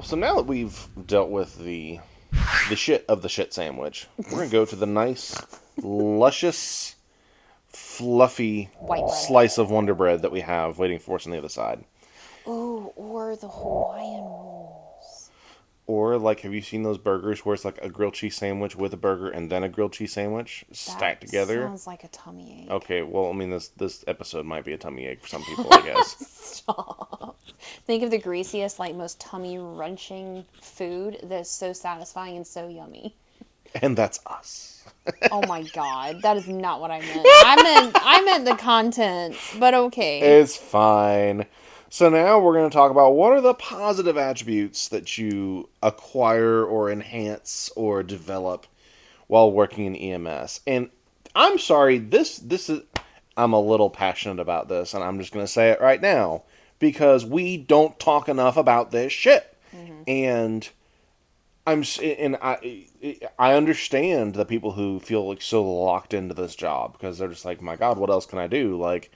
So now that we've dealt with the shit of the shit sandwich, we're going to go to the nice, luscious, fluffy White bread. slice of Wonder Bread that we have waiting for us on the other side. Ooh, or the Hawaiian rolls. Or, like, have you seen those burgers where it's like a grilled cheese sandwich with a burger and then a grilled cheese sandwich stacked together? Sounds like a tummy ache. Okay, well, I mean, this episode might be a tummy ache for some people, I guess. Stop. Think of the greasiest, like, most tummy-wrenching food that's so satisfying and so yummy. And that's us. Oh my god, that is not what I meant. I meant the content, but okay. It's fine. So now we're going to talk about what are the positive attributes that you acquire or enhance or develop while working in EMS. And I'm sorry, this is I'm a little passionate about this, and I'm just going to say it right now because we don't talk enough about this shit. And I understand the people who feel like so locked into this job because they're just like, my God, what else can I do? Like,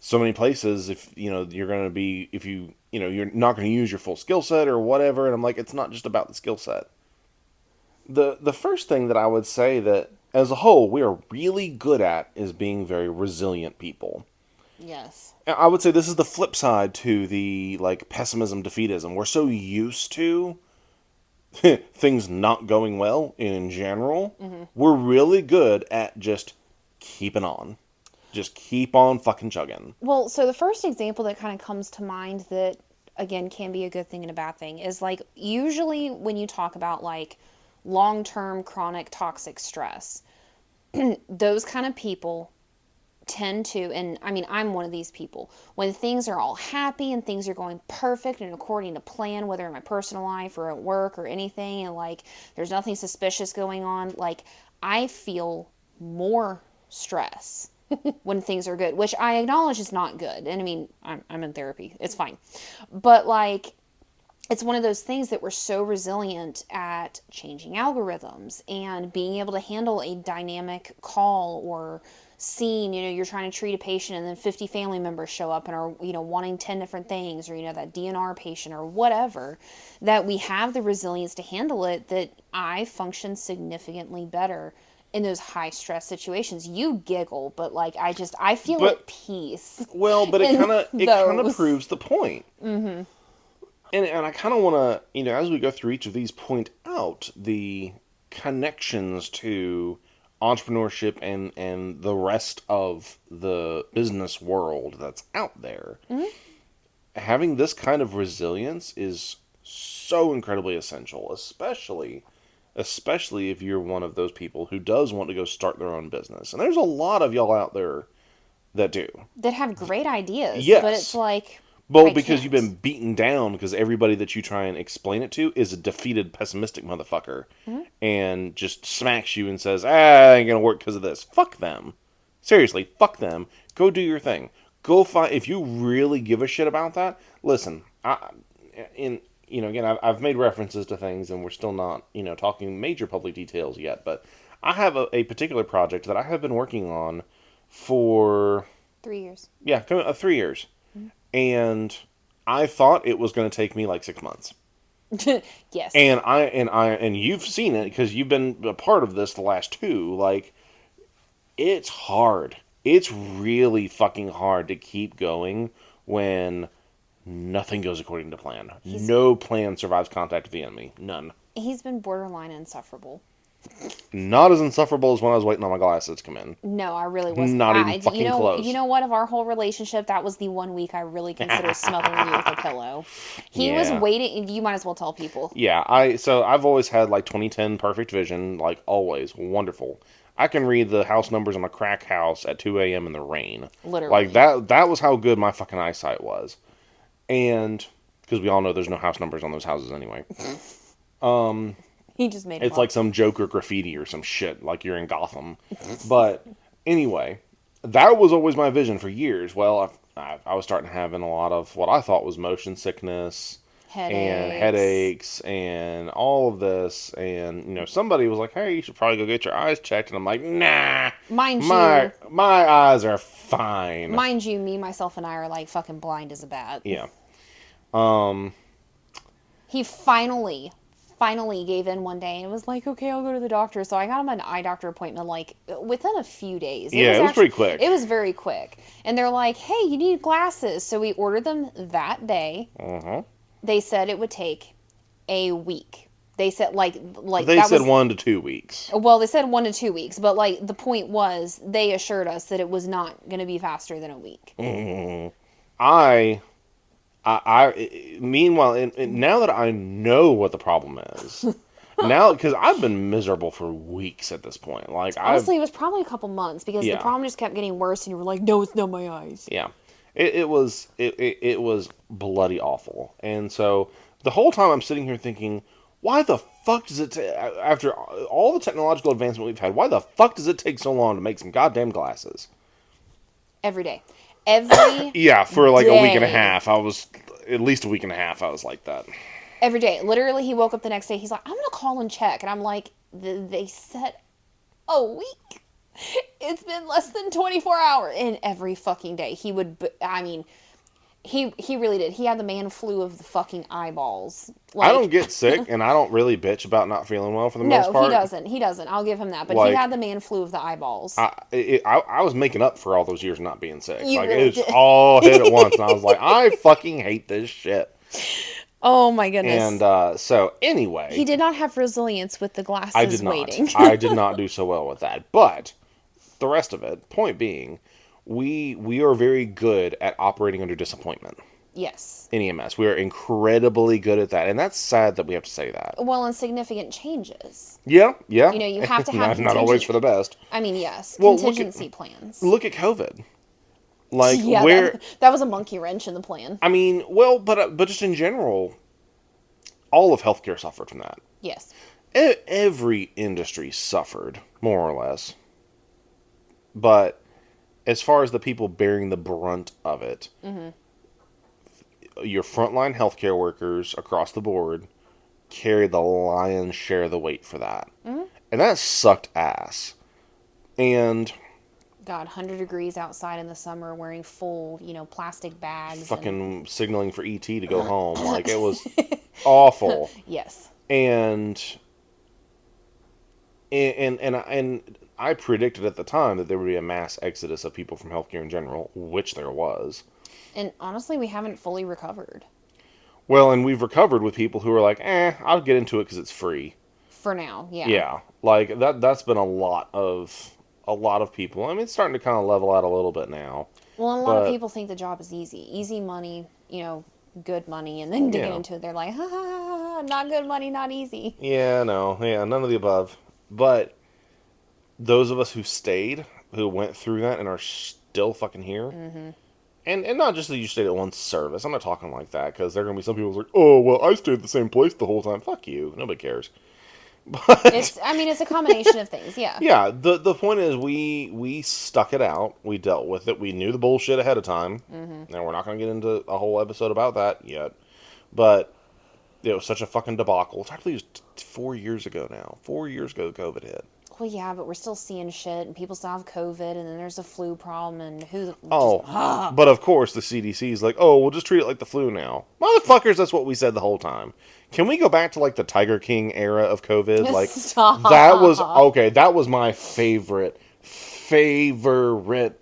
so many places, if you know you're going to be, if you know you're not going to use your full skill set or whatever, and I'm like, it's not just about the skill set. The first thing that I would say that as a whole we are really good at is being very resilient people. Yes. I would say this is the flip side to the like pessimism, defeatism. We're so used to things not going well in general. We're really good at just keeping on. Just keep on fucking chugging. Well, so the first example that kind of comes to mind that, again, can be a good thing and a bad thing is, like, usually when you talk about, like, long-term chronic toxic stress, those kind of people tend to, and I mean, I'm one of these people, when things are all happy and things are going perfect and according to plan, whether in my personal life or at work or anything, and, like, there's nothing suspicious going on, like, I feel more stress when things are good, which I acknowledge is not good. And I mean, I'm in therapy. It's fine. But, like, it's one of those things that we're so resilient at changing algorithms and being able to handle a dynamic call or scene. You know, you're trying to treat a patient and then 50 family members show up and are, you know, wanting 10 different things, or, you know, that DNR patient or whatever, that we have the resilience to handle it, that I function significantly better in those high stress situations. You giggle, but, like, I feel at peace. Well, but it kind of those. proves the point. And I kind of want to, you know, as we go through each of these, point out the connections to entrepreneurship and the rest of the business world that's out there. Having this kind of resilience is so incredibly essential, especially if you're one of those people who does want to go start their own business. And there's a lot of y'all out there that do. That have great ideas. Yes. But it's like, well, because you've been beaten down because everybody that you try and explain it to is a defeated, pessimistic motherfucker and just smacks you and says, ain't gonna work because of this. Fuck them. Seriously, fuck them. Go do your thing. Go find, if you really give a shit about that, listen, again, I've made references to things and we're still not, talking major public details yet, but I have a particular project that I have been working on for 3 years. Yeah, 3 years. And I thought it was going to take me like 6 months. Yes. And you've seen it because you've been a part of this the last 2. Like, it's hard. It's really fucking hard to keep going when nothing goes according to plan. No plan survives contact with the enemy. None. He's been borderline insufferable. Not as insufferable as when I was waiting on my glasses to come in. No, I really wasn't. Not even fucking close. You know what? Of our whole relationship, that was the 1 week I really considered smothering you with a pillow. He was waiting. You might as well tell people. Yeah, I've always had like 20/10 perfect vision, like always. Wonderful. I can read the house numbers on a crack house at 2 a.m. in the rain. Literally. Like that was how good my fucking eyesight was. And because we all know there's no house numbers on those houses anyway. He just made it's like some Joker graffiti or some shit, like you're in Gotham. But anyway, that was always my vision for years. Well, I was starting having a lot of what I thought was motion sickness and headaches and all of this. And, somebody was like, hey, you should probably go get your eyes checked. And I'm like, nah. My eyes are fine. Mind you, me, myself, and I are like fucking blind as a bat. Yeah. He finally gave in one day and was like, okay, I'll go to the doctor. So I got him an eye doctor appointment like within a few days. Yeah, it was pretty quick. It was very quick. And they're like, hey, you need glasses. So we ordered them that day. Uh-huh. They said it would take a week. They said like They that said was 1 to 2 weeks. well, they said 1 to 2 weeks, but like the point was they assured us that it was not going to be faster than a week. Mm-hmm. Meanwhile, and now that I know what the problem is, now, because I've been miserable for weeks at this point. Like, Honestly, it was probably a couple months because the Yeah. problem just kept getting worse, and you were like, "No, it's not my eyes." Yeah, it was bloody awful, and so the whole time I'm sitting here thinking, why the fuck does it after all the technological advancement we've had, why the fuck does it take so long to make some goddamn glasses? Every day, every Yeah, for like a week and a day. half, I was at least a week and a half. I was like that. Every day. Literally, he woke up the next day. He's like, "I'm gonna call and check," and I'm like, "They said a week. It's been less than 24 hours." And every fucking day, he would. I mean, he really did. He had the man flu of the fucking eyeballs. I don't get sick, and I don't really bitch about not feeling well for the most No, part. he doesn't. He doesn't. I'll give him that. But Like, he had the man flu of the eyeballs. I was making up for all those years not being sick. You Like, really it was did. all hit at once, and I was like, I fucking hate this shit. Oh my goodness. And so anyway, He did not have resilience with the glasses I did not. waiting. I did not do so well with that. But the rest of it, point being, we are very good at operating under disappointment. Yes. In EMS, we are incredibly good at that, and that's sad that we have to say that. Well, and significant changes. Yeah. You know, you have to have not always for the best. I mean, yes, Well, contingency plans. Look at COVID. Like Yeah, where that was a monkey wrench in the plan. I mean, well, but just in general, all of healthcare suffered from that. Yes. Every industry suffered, more or less. But as far as the people bearing the brunt of it, your frontline healthcare workers across the board carried the lion's share of the weight for that. And that sucked ass. And God, 100 degrees outside in the summer, wearing full, plastic bags. fucking signaling for ET to go home. Like, it was awful. Yes. And I predicted at the time that there would be a mass exodus of people from healthcare in general, which there was. And honestly, we haven't fully recovered. Well, and we've recovered with people who are like, I'll get into it because it's free. For now, yeah. Yeah, like that's been a lot of people. I mean, it's starting to kind of level out a little bit now. Well, and a lot of people think the job is easy. Easy money, good money, and then digging into it, they're like, ha, ha, ha, ha, not good money, not easy. Yeah, no, yeah, none of the above. But those of us who stayed, who went through that and are still fucking here, and not just that you stayed at one service. I'm not talking like that, because there are going to be some people who's like, oh, well, I stayed at the same place the whole time. Fuck you. Nobody cares. But It's a combination of things, yeah. yeah, the point is we stuck it out. We dealt with it. We knew the bullshit ahead of time. And we're not going to get into a whole episode about that yet. But it was such a fucking debacle. It's actually 4 years ago now. 4 years ago COVID hit. Well, yeah, but we're still seeing shit, and people still have COVID, and then there's a flu problem, and But of course the CDC is like, oh, we'll just treat it like the flu now. Motherfuckers, that's what we said the whole time. Can we go back to like the Tiger King era of COVID? Like, Stop. that was, okay, that was my favorite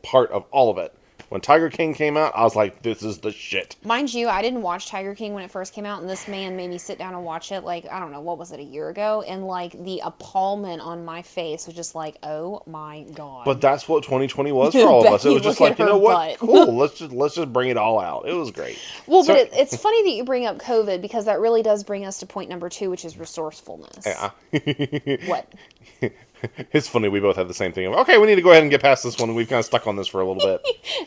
part of all of it. When Tiger King came out, I was like, this is the shit. Mind you, I didn't watch Tiger King when it first came out, and this man made me sit down and watch it, like, I don't know, what was it, a year ago? And, like, the appallment on my face was just like, oh my God. But that's what 2020 was for all of us. It was just Becky, like, you look know at what? her Cool, let's just bring it all out. It was great. Well, So- but it's funny that you bring up COVID, because that really does bring us to point number 2, which is resourcefulness. Yeah. What? It's funny, we both have the same thing. Okay, we need to go ahead and get past this one. We've kind of stuck on this for a little bit.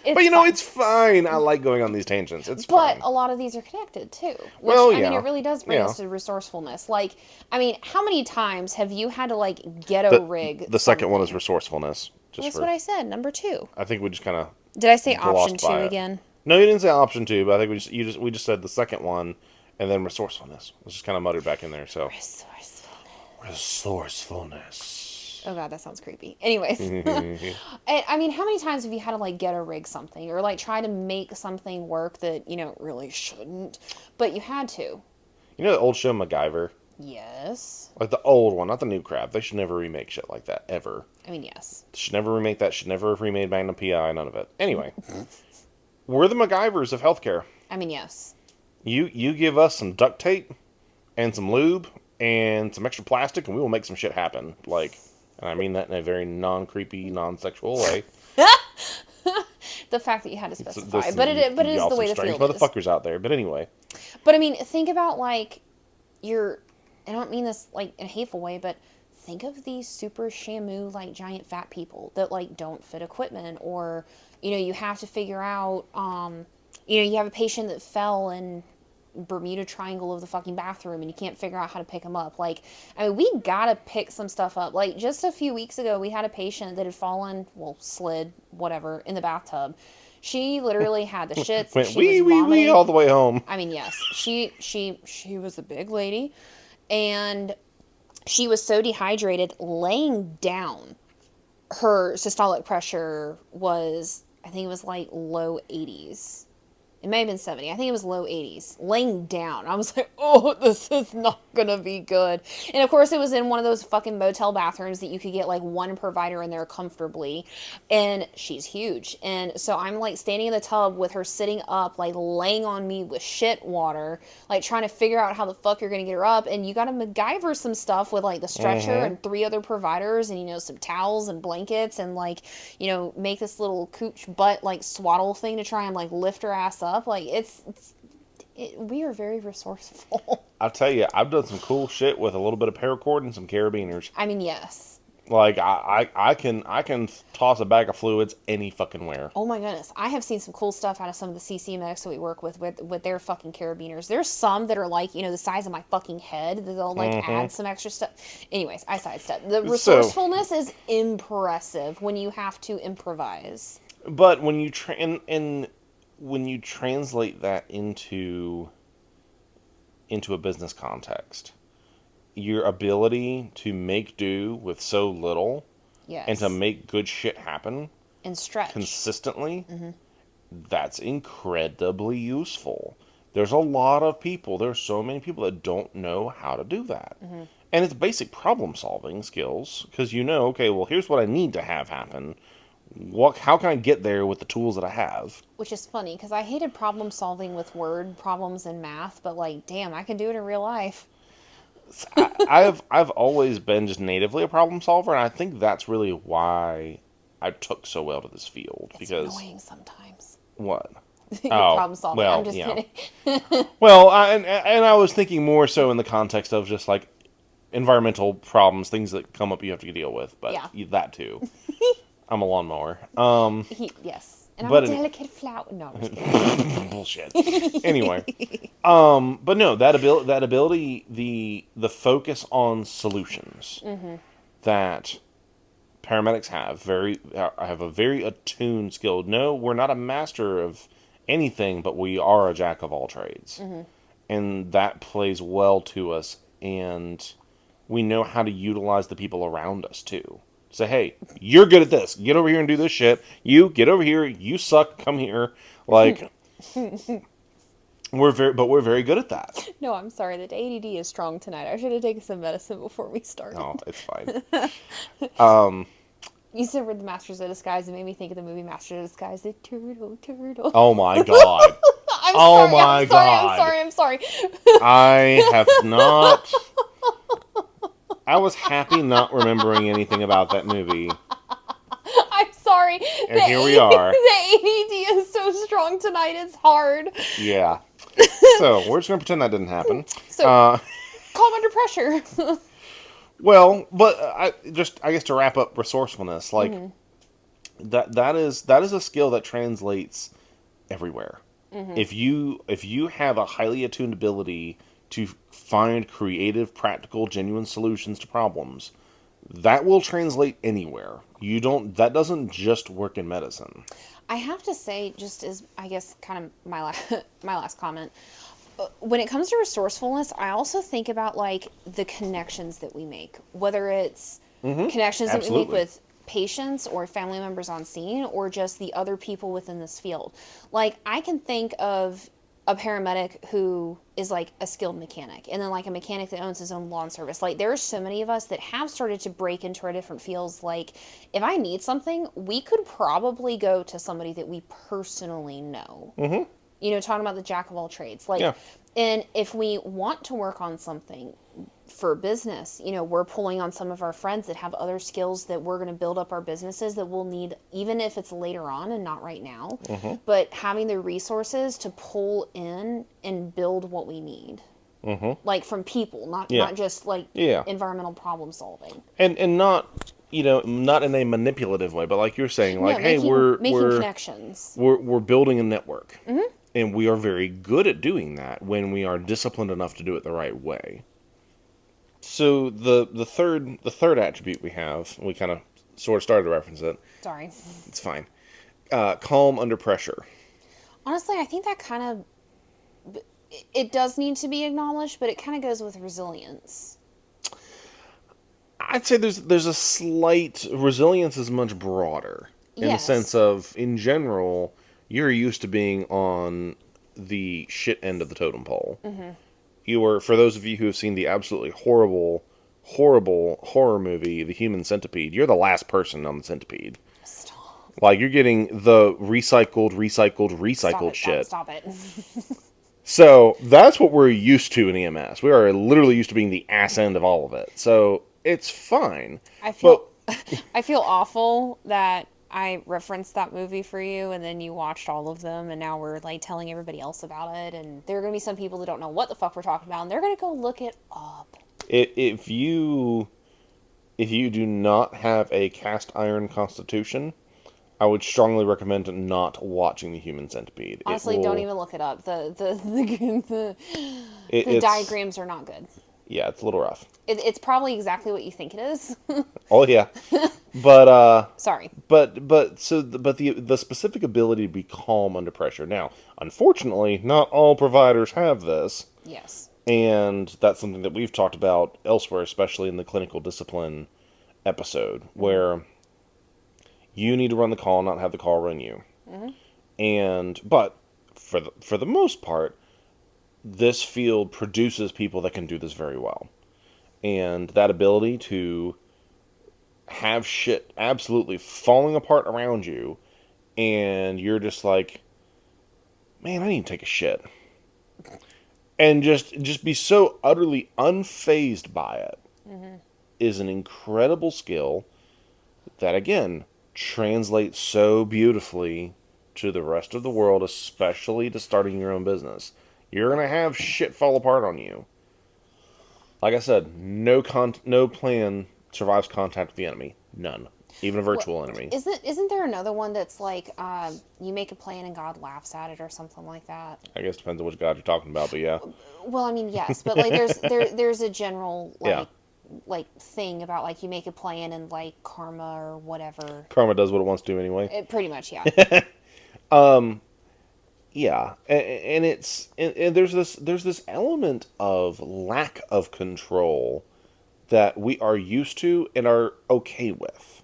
But it's fine. I like going on these tangents. It's But fine. a lot of these are connected, too. Which, Well, I mean, yeah. it really does bring Yeah. us to resourcefulness. Like, I mean, how many times have you had to, like, get a rig? The second one is something? resourcefulness. That's what I said, number 2. I think we just kind of Did I say glossed option 2 by it. again? No, you didn't say option 2, but I think we just said the second one, and then resourcefulness. It's just kind of muttered back in there. So resourcefulness. Oh God, that sounds creepy. Anyways, I mean, how many times have you had to like get a rig something or like try to make something work that really shouldn't, but you had to? You know the old show MacGyver? Yes. Like the old one, not the new crap. They should never remake shit like that, ever. I mean, yes. Should never remake that. Should never have remade Magnum P.I., none of it. Anyway, we're the MacGyvers of healthcare. I mean, yes. You give us some duct tape and some lube and some extra plastic, and we will make some shit happen. Like, and I mean that in a very non-creepy, non-sexual way. The fact that you had to specify, but it is the way the strange field is. motherfuckers out there. But anyway, But I mean, think about like your. I don't mean this like in a hateful way, but think of these super shamu like giant fat people that like don't fit equipment, or you have to figure out. You have a patient that fell in Bermuda Triangle of the fucking bathroom and you can't figure out how to pick them up. Like, I mean, we gotta pick some stuff up. Like, just a few weeks ago, we had a patient that had fallen, well, slid, whatever, in the bathtub. She literally had the shits. went She was vomiting all the way home. I mean, yes, she was a big lady, and she was so dehydrated. Laying down, her systolic pressure was, I think it was like low 80s. It may have been 70. I think it was low 80s. Laying down. I was like, oh, this is not going to be good. And of course, it was in one of those fucking motel bathrooms that you could get like one provider in there comfortably. And she's huge. And so I'm like standing in the tub with her sitting up, like laying on me with shit water, like trying to figure out how the fuck you're going to get her up. And you got to MacGyver some stuff with like the stretcher and 3 other providers and, some towels and blankets and like, make this little cooch butt like swaddle thing to try and like lift her ass up. Like we are very resourceful. I'll tell you, I've done some cool shit with a little bit of paracord and some carabiners. I mean, yes. Like I can toss a bag of fluids any fucking where. Oh my goodness, I have seen some cool stuff out of some of the CC medics that we work with their fucking carabiners. There's some that are like the size of my fucking head that they'll like add some extra stuff. Anyways, I sidestep. The resourcefulness is impressive when you have to improvise. But when you when you translate that into a business context, your ability to make do with so little, yes, and to make good shit happen and stretch consistently, that's incredibly useful. There's so many people that don't know how to do that. And it's basic problem solving skills, because okay, well, here's what I need to have happen. How can I get there with the tools that I have? Which is funny, because I hated problem solving with word problems and math, but like, damn, I can do it in real life. I've always been just natively a problem solver, and I think that's really why I took so well to this field. It's annoying sometimes. What? Problem solving. Well, I'm just kidding. Well, and I was thinking more so in the context of just like environmental problems, things that come up you have to deal with, but that too. I'm a lawnmower. Yes. And I'm a delicate flower. No, I'm just kidding. Bullshit. Anyway. But no, that ability, the focus on solutions that paramedics have a very attuned skill. No, we're not a master of anything, but we are a jack of all trades. And that plays well to us, and we know how to utilize the people around us too. Say, hey, you're good at this. Get over here and do this shit. You get over here. You suck. Come here. Like, we're very good at that. No, I'm sorry. The ADD is strong tonight. I should have taken some medicine before we started. Oh, it's fine. You said we're the Masters of Disguise. It made me think of the movie Masters of Disguise. The turtle. Oh my god. I'm sorry. I have not. I was happy not remembering anything about that movie. I'm sorry. And here we are. The ADD is so strong tonight, it's hard. Yeah. So, we're just going to pretend that didn't happen. So, calm under pressure. Well, but I guess to wrap up resourcefulness, like, that is a skill that translates everywhere. If you have a highly attuned ability to find creative, practical, genuine solutions to problems, that will translate anywhere. That doesn't just work in medicine. I have to say, just as, I guess, kind of my last comment, when it comes to resourcefulness, I also think about, like, the connections that we make. Whether it's connections that we make with patients or family members on scene, or just the other people within this field. Like, I can think of a paramedic who is like a skilled mechanic, and then like a mechanic that owns his own lawn service. Like there are so many of us that have started to break into our different fields. Like if I need something, we could probably go to somebody that we personally know. Talking about the jack of all trades. Like, Yeah. and if we want to work on something for business, we're pulling on some of our friends that have other skills that we're going to build up our businesses that we'll need, even if it's later on and not right now. But having the resources to pull in and build what we need. Like from people, not just like Yeah. environmental problem solving. And not, not in a manipulative way, but like you're saying, like, No, hey, making connections. we're building a network. And we are very good at doing that when we are disciplined enough to do it the right way. So the third attribute we have, we kind of sort of started to reference it. Sorry. It's fine. Calm under pressure. Honestly, I think that kind of, it does need to be acknowledged, but it kind of goes with resilience. I'd say there's a slight resilience is much broader in the Yes. sense of, in general, you're used to being on the shit end of the totem pole. You were, for those of you who have seen the absolutely horrible horror movie, The Human Centipede, you're the last person on the centipede. Stop. Like, you're getting the recycled shit. Stop it. So, that's what we're used to in EMS. We are literally used to being the ass end of all of it. So, it's fine. I feel awful that I referenced that movie for you, and then you watched all of them, and now we're like telling everybody else about it, and there are going to be some people that don't know what the fuck we're talking about, and they're going to go look it up. If you do not have a cast iron constitution, I would strongly recommend not watching The Human Centipede. Honestly, don't even look it up. The diagrams are not good. Yeah, it's a little rough. It's probably exactly what you think it is. Oh yeah, but Sorry. but the specific ability to be calm under pressure. Now, unfortunately, not all providers have this. Yes. And that's something that we've talked about elsewhere, especially in the clinical discipline episode, where you need to run the call, not have the call run you. But for the most part, this field produces people that can do this very well. And that ability to have shit absolutely falling apart around you, and you're just like, man, I need to take a shit. And just be so utterly unfazed by it is an incredible skill that, again, translates so beautifully to the rest of the world, especially to starting your own business. You're going to have shit fall apart on you. Like I said, no plan survives contact with the enemy. None. Even a virtual enemy. Isn't there another one that's like, you make a plan and God laughs at it or something like that? I guess it depends on which God you're talking about, but yeah. Well, I mean, yes, but like there's a general like thing about like you make a plan and like karma or whatever. Karma does what it wants to do anyway. Pretty much, yeah. Yeah, and there's this element of lack of control that we are used to and are okay with.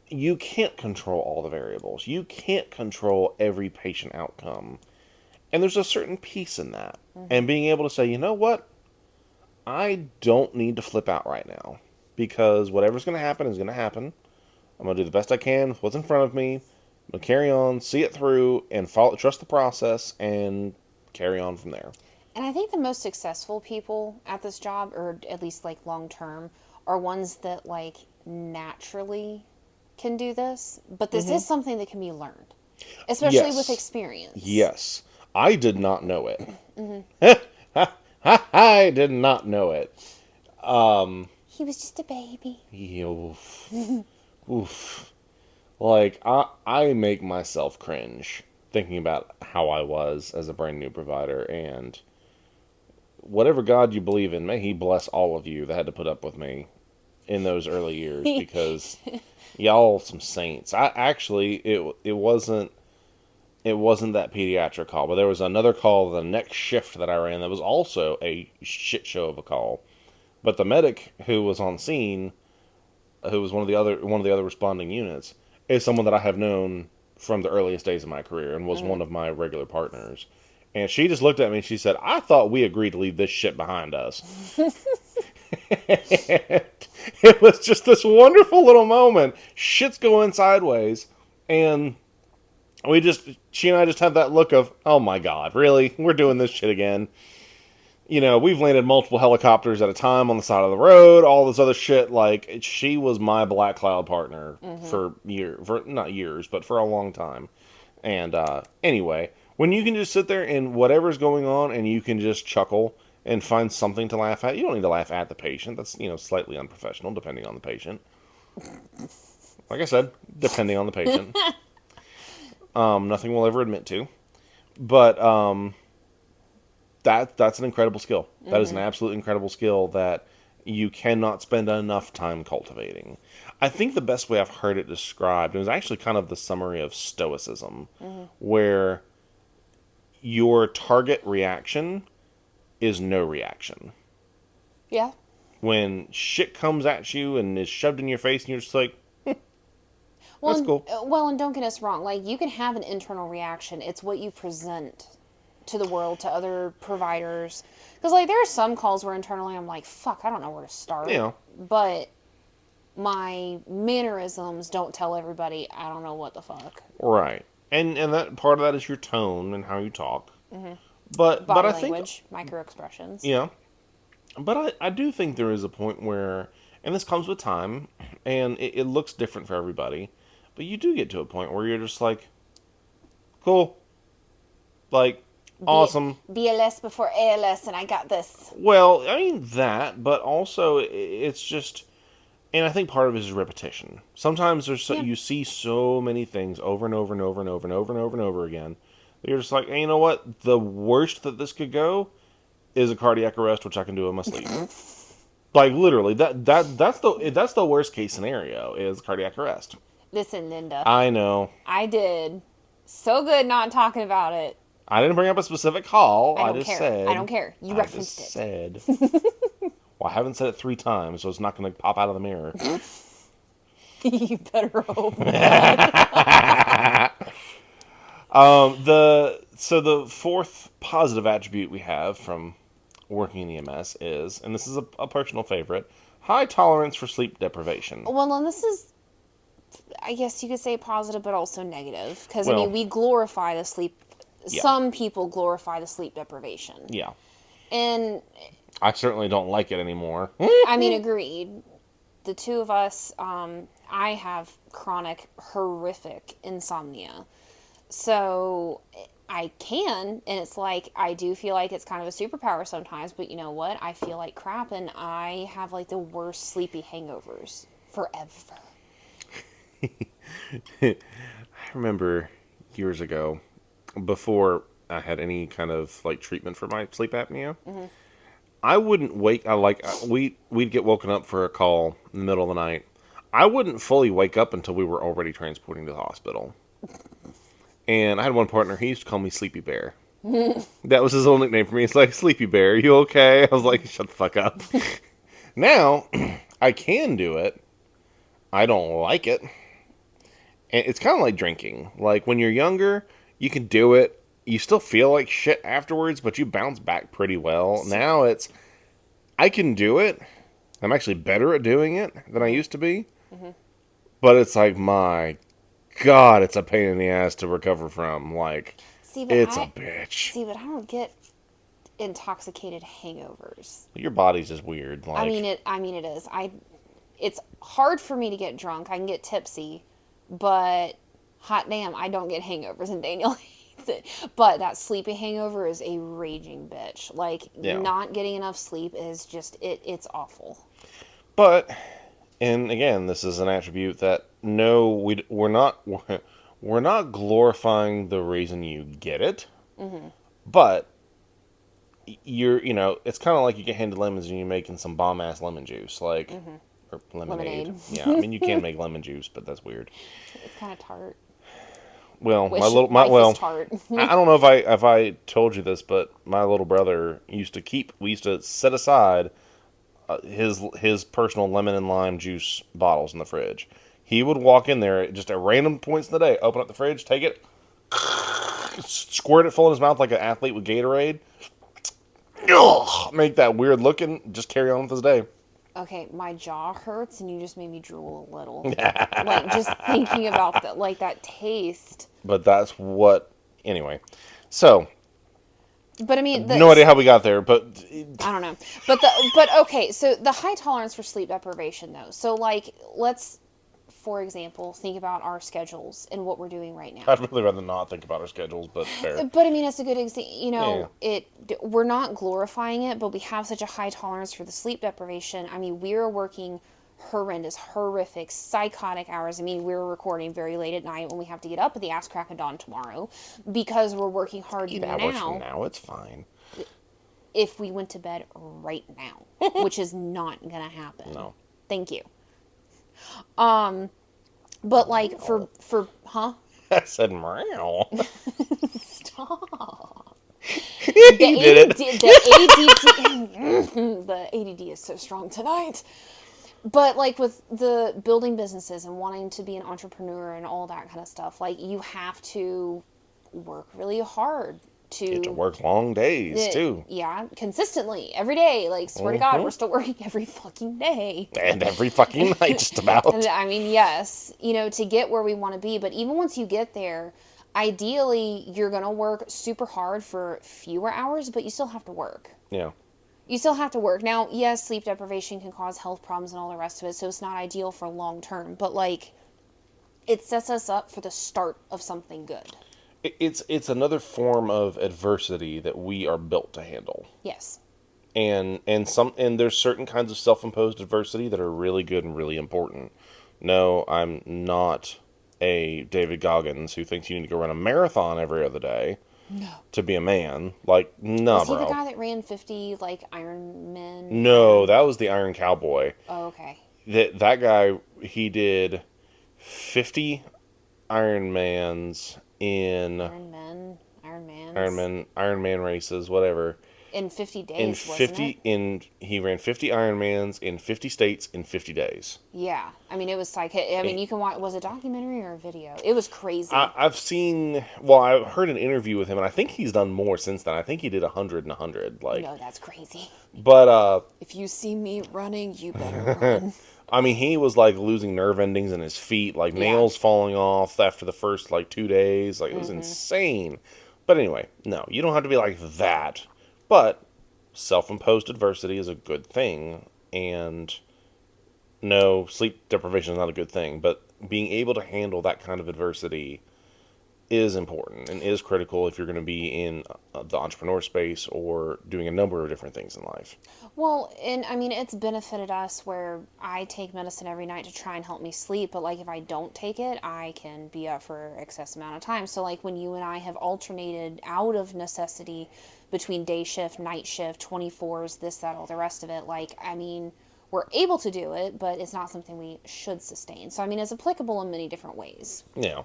You can't control all the variables. You can't control every patient outcome. And there's a certain peace in that. And being able to say, you know what? I don't need to flip out right now. Because whatever's going to happen is going to happen. I'm going to do the best I can with what's in front of me. I'm going to carry on, see it through, and trust the process, and carry on from there. And I think the most successful people at this job, or at least like long term, are ones that like naturally can do this. But this is something that can be learned, especially with experience. Yes. I did not know it. I did not know it. He was just a baby. Oof. Oof. Like, I make myself cringe thinking about how I was as a brand new provider, and whatever God you believe in, may he bless all of you that had to put up with me in those early years, because y'all some saints. It wasn't that pediatric call, but there was another call the next shift that I ran that was also a shit show of a call. But the medic who was on scene, who was one of the other responding units, is someone that I have known from the earliest days of my career and was one of my regular partners. And she just looked at me and she said, I thought we agreed to leave this shit behind us. It was just this wonderful little moment. Shit's going sideways. And she and I just had that look of, oh my God, really? We're doing this shit again. We've landed multiple helicopters at a time on the side of the road, all this other shit. Like, she was my Black Cloud partner for not years, but for a long time. And anyway, when you can just sit there and whatever's going on and you can just chuckle and find something to laugh at, you don't need to laugh at the patient. That's, slightly unprofessional depending on the patient. Like I said, depending on the patient. Nothing we'll ever admit to. But that's an incredible skill. That is an absolute incredible skill that you cannot spend enough time cultivating. I think the best way I've heard it described, it was actually kind of the summary of stoicism, where your target reaction is no reaction. Yeah. When shit comes at you and is shoved in your face and you're just like, that's cool. Well, and don't get us wrong. Like, you can have an internal reaction. It's what you present to the world, to other providers. Because, like, there are some calls where internally I'm like, fuck, I don't know where to start. Yeah. But my mannerisms don't tell everybody I don't know what the fuck. Right. And that part of that is your tone and how you talk. But Body I think language, microexpressions. Yeah. But I do think there is a point where, and this comes with time, and it looks different for everybody, but you do get to a point where you're just like, cool. Like, awesome. BLS before ALS, and I got this. Well, I mean that, but also it's just, and I think part of it is repetition. Sometimes you see so many things over and over and over and over and over and over and over again. That you're just like, hey, you know what? The worst that this could go is a cardiac arrest, which I can do in my sleep. Like, literally, that's the worst case scenario is cardiac arrest. Listen, Linda. I know. I did so good not talking about it. I didn't bring up a specific call. I don't care. I don't care. You referenced it. Said. Well, I haven't said it 3 times, so it's not going to pop out of the mirror. You better hope not. The fourth positive attribute we have from working in EMS is, and this is a personal favorite, high tolerance for sleep deprivation. Well, and this is, I guess you could say positive, but also negative. Because, I mean, we glorify the sleep. Yeah. Some people glorify the sleep deprivation. Yeah. And I certainly don't like it anymore. I mean, agreed. The two of us, I have chronic, horrific insomnia. So I can, and it's like, I do feel like it's kind of a superpower sometimes, but you know what? I feel like crap, and I have like the worst sleepy hangovers forever. I remember years ago, before I had any kind of like treatment for my sleep apnea, I wouldn't wake. We'd get woken up for a call in the middle of the night. I wouldn't fully wake up until we were already transporting to the hospital. And I had one partner. He used to call me Sleepy Bear. That was his little nickname for me. It's like, Sleepy Bear, you okay? I was like, shut the fuck up. Now I can do it. I don't like it. And it's kind of like drinking. Like when you're younger, you can do it. You still feel like shit afterwards, but you bounce back pretty well. Now I can do it. I'm actually better at doing it than I used to be. But it's like, my God, it's a pain in the ass to recover from. Like, it's a bitch. See, but I don't get intoxicated hangovers. Your body's just weird. Like, I mean, it is. It's hard for me to get drunk. I can get tipsy, but hot damn, I don't get hangovers, and Daniel hates it. But that sleepy hangover is a raging bitch. Like, not getting enough sleep is just, it's awful. But, and again, this is an attribute that, no, we're not glorifying the reason you get it, but it's kind of like you get handed lemons and you're making some bomb-ass lemon juice, like, or lemonade. Yeah, I mean, you can make lemon juice, but that's weird. It's kind of tart. Well, Life is tart. I don't know if I told you this, but my little brother we used to set aside his personal lemon and lime juice bottles in the fridge. He would walk in there just at random points in the day, open up the fridge, take it, squirt it full in his mouth like an athlete with Gatorade. Ugh, make that weird looking. Just carry on with his day. Okay, my jaw hurts and you just made me drool a little. Like, just thinking about that, like, that taste. But that's what. Anyway. So, But I mean, no idea how we got there, but. I don't know. But okay, so the high tolerance for sleep deprivation, though. So, like, let's, for example, think about our schedules and what we're doing right now. I'd really rather not think about our schedules, but fair. But I mean, it's a good example. You know, Yeah. we're not glorifying it, but we have such a high tolerance for the sleep deprivation. I mean, we're working horrendous, horrific, psychotic hours. I mean, we're recording very late at night when we have to get up at the ass crack of dawn tomorrow because we're working hard 8 hours from now. now, it's fine. If we went to bed right now, which is not gonna happen. No. Thank you. But like for huh? I said meow. Stop. You did it. The ADD is so strong tonight. But like with the building businesses and wanting to be an entrepreneur and all that kind of stuff, like you have to work really hard You have to work long days, too. Yeah, consistently, every day. Like, swear to God, we're still working every fucking day. And every fucking night, just about. I mean, yes, you know, to get where we want to be. But even once you get there, ideally, you're going to work super hard for fewer hours, but you still have to work. Yeah. You still have to work. Now, yes, sleep deprivation can cause health problems and all the rest of it, so it's not ideal for long term. But, like, it sets us up for the start of something good. It's another form of adversity that we are built to handle. Yes. And there's certain kinds of self-imposed adversity that are really good and really important. No, I'm not a David Goggins who thinks you need to go run a marathon every other day to be a man. Like, no, Was he bro. the guy that ran 50, like, Iron Men? No, that was the Iron Cowboy. Oh, okay. That guy, he did 50 Ironmans in Iron Man races, whatever. In 50 days, In wasn't 50 it? he ran 50 Ironmans in 50 states in 50 days. Yeah. I mean, it was psychic. I mean, you can watch, was it a documentary or a video? It was crazy. I've seen, well, I heard an interview with him, and I think he's done more since then. I think he did 100 and 100. Like, no, that's crazy. But, if you see me running, you better run. I mean, he was, like, losing nerve endings in his feet, like, nails falling off after the first, like, 2 days. Like, it was insane. But anyway, no, you don't have to be like that. But self-imposed adversity is a good thing. And no, sleep deprivation is not a good thing. But being able to handle that kind of adversity is important and is critical if you're going to be in the entrepreneur space or doing a number of different things in life. Well, and I mean, it's benefited us where I take medicine every night to try and help me sleep, but like if I don't take it, I can be up for excess amount of time. So like when you and I have alternated out of necessity between day shift, night shift, 24s, this, that, all the rest of it, like, I mean, we're able to do it, but it's not something we should sustain. So I mean, it's applicable in many different ways. Yeah.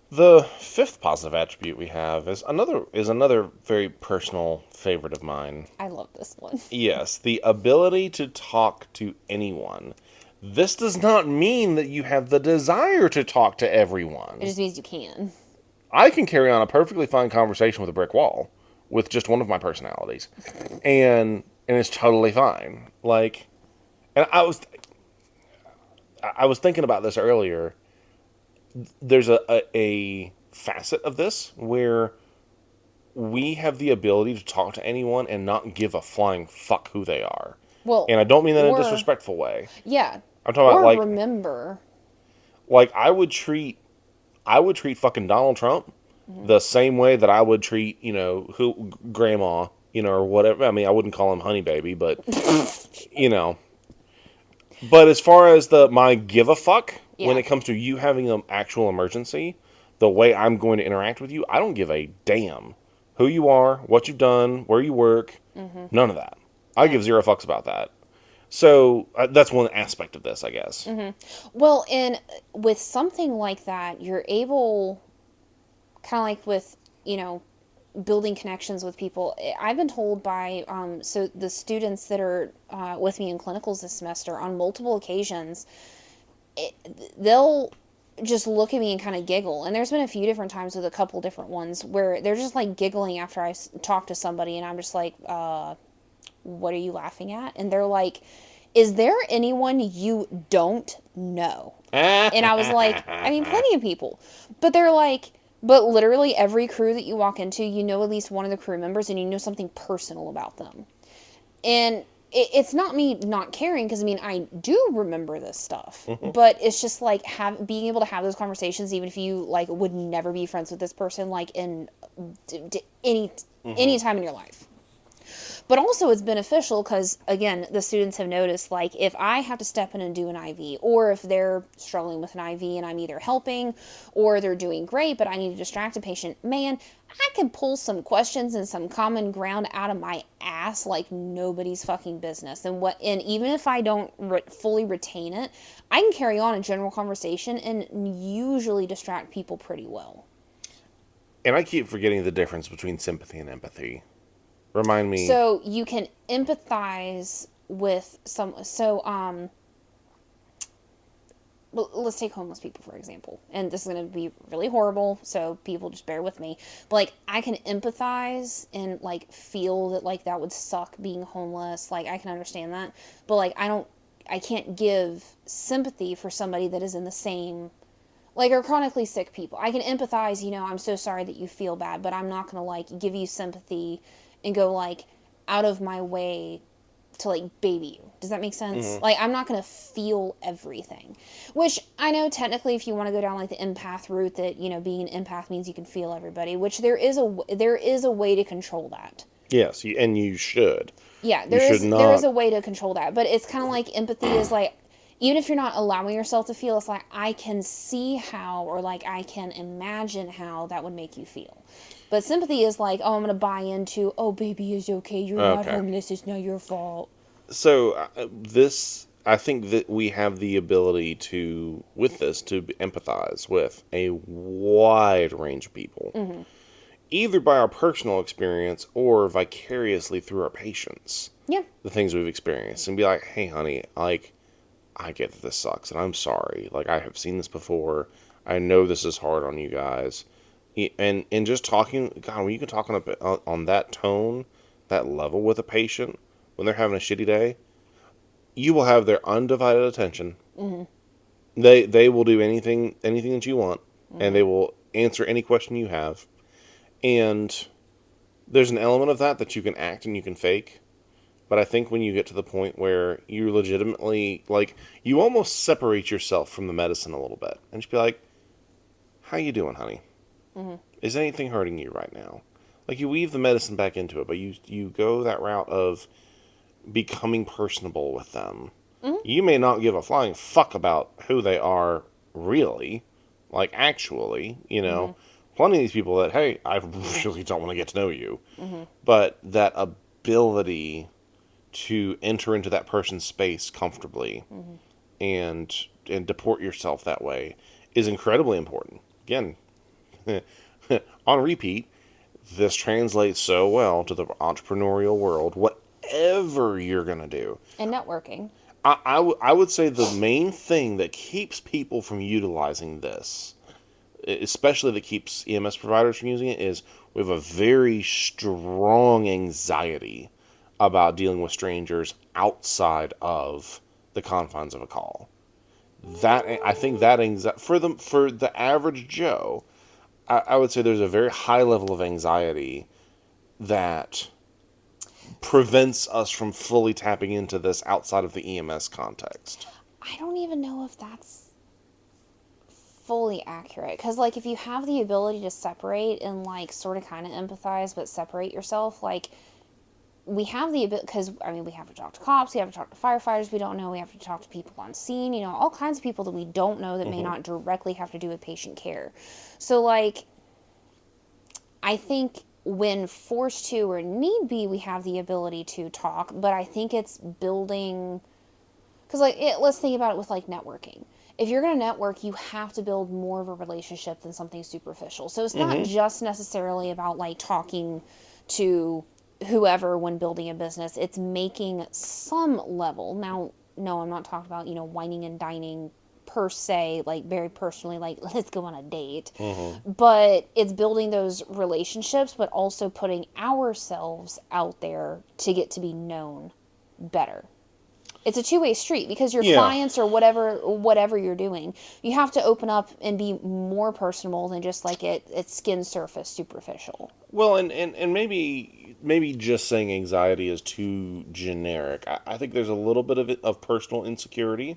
The fifth positive attribute we have is another very personal favorite of mine. I love this one. Yes, the ability to talk to anyone. This does not mean that you have the desire to talk to everyone. It just means you can. I can carry on a perfectly fine conversation with a brick wall with just one of my personalities. And it's totally fine. Like, and I was thinking about this earlier. There's a facet of this where we have the ability to talk to anyone and not give a flying fuck who they are. Well, and I don't mean that in a disrespectful way. Yeah. I'm talking about like remember. Like I would treat fucking Donald Trump the same way that I would treat, grandma, or whatever. I mean, I wouldn't call him honey baby, but But as far as my give a fuck, when it comes to you having an actual emergency, the way I'm going to interact with you, I don't give a damn who you are, what you've done, where you work, none of that. I give zero fucks about that. So that's one aspect of this, I guess. Well, and with something like that, you're able, kind of like with, building connections with people. I've been told by so the students that are with me in clinicals this semester on multiple occasions, they'll just look at me and kind of giggle. And there's been a few different times with a couple different ones where they're just like giggling after I talk to somebody, and I'm just like, what are you laughing at? And they're like, is there anyone you don't know? And I was like, I mean, plenty of people. But they're like, but literally every crew that you walk into, you know at least one of the crew members and you know something personal about them. And it's not me not caring, because I mean, I do remember this stuff, but it's just like being able to have those conversations, even if you like would never be friends with this person, like in any time in your life. But also it's beneficial because, again, the students have noticed, like, if I have to step in and do an IV, or if they're struggling with an IV and I'm either helping or they're doing great, but I need to distract a patient, man, I can pull some questions and some common ground out of my ass like nobody's fucking business. And even if I don't fully retain it, I can carry on a general conversation and usually distract people pretty well. And I keep forgetting the difference between sympathy and empathy. Remind me. So you can empathize with some. Let's take homeless people for example, and this is going to be really horrible, so people just bear with me. But like, I can empathize and like feel that like that would suck being homeless. Like, I can understand that, but like I can't give sympathy for somebody that is in the same, like, are chronically sick people. I can empathize, I'm so sorry that you feel bad, but I'm not going to like give you sympathy and go like out of my way to like baby you. Does that make sense? Like, I'm not going to feel everything, which I know technically if you want to go down like the empath route, that being an empath means you can feel everybody, which there is a way to control that. Yes, and you should. Yeah, You should there is not. a way to control that, but it's kind of like empathy is like, even if you're not allowing yourself to feel, it's like, I can see how, or like I can imagine how that would make you feel. But sympathy is like, oh, I'm going to buy into, oh, baby is okay, you're not Okay. homeless, it's not your fault. So I think that we have the ability to, with this, to empathize with a wide range of people, either by our personal experience or vicariously through our patients, Yeah. the things we've experienced, and be like, hey, honey, like, I get that this sucks, and I'm sorry. Like, I have seen this before. I know this is hard on you guys. And just talking, God, when you can talk on that tone, that level with a patient, when they're having a shitty day, you will have their undivided attention. They will do anything that you want, and they will answer any question you have. And there's an element of that you can act and you can fake. But I think when you get to the point where you legitimately, like, you almost separate yourself from the medicine a little bit, and just be like, how you doing, honey? Is anything hurting you right now? Like, you weave the medicine back into it, but you go that route of becoming personable with them. You may not give a flying fuck about who they are really, like, actually, Plenty of these people that, hey, I really don't want to get to know you. But that ability to enter into that person's space comfortably and deport yourself that way is incredibly important. Again, on repeat, this translates so well to the entrepreneurial world, whatever you're going to do. And networking. I would say the main thing that keeps people from utilizing this, especially that keeps EMS providers from using it, is we have a very strong anxiety about dealing with strangers outside of the confines of a call. That, I think, that anxiety for the average Joe, I would say there's a very high level of anxiety that prevents us from fully tapping into this outside of the EMS context. I don't even know if that's fully accurate, because like, if you have the ability to separate and like sort of kind of empathize but separate yourself, like, we have the ability, because I mean, we have to talk to cops, we have to talk to firefighters we don't know, we have to talk to people on scene, all kinds of people that we don't know that may not directly have to do with patient care. So like, I think when forced to or need be, we have the ability to talk, but I think it's building, because like, let's think about it with like networking. If you're going to network, you have to build more of a relationship than something superficial. So it's not just necessarily about like talking to whoever when building a business. It's making some level. Now, no, I'm not talking about, whining and dining per se, like very personally, like let's go on a date. Mm-hmm. But it's building those relationships, but also putting ourselves out there to get to be known better. It's a two-way street because your Yeah. clients or whatever you're doing, you have to open up and be more personable than just like it's skin surface superficial. Well, and maybe just saying anxiety is too generic. I think there's a little bit of it, of personal insecurity.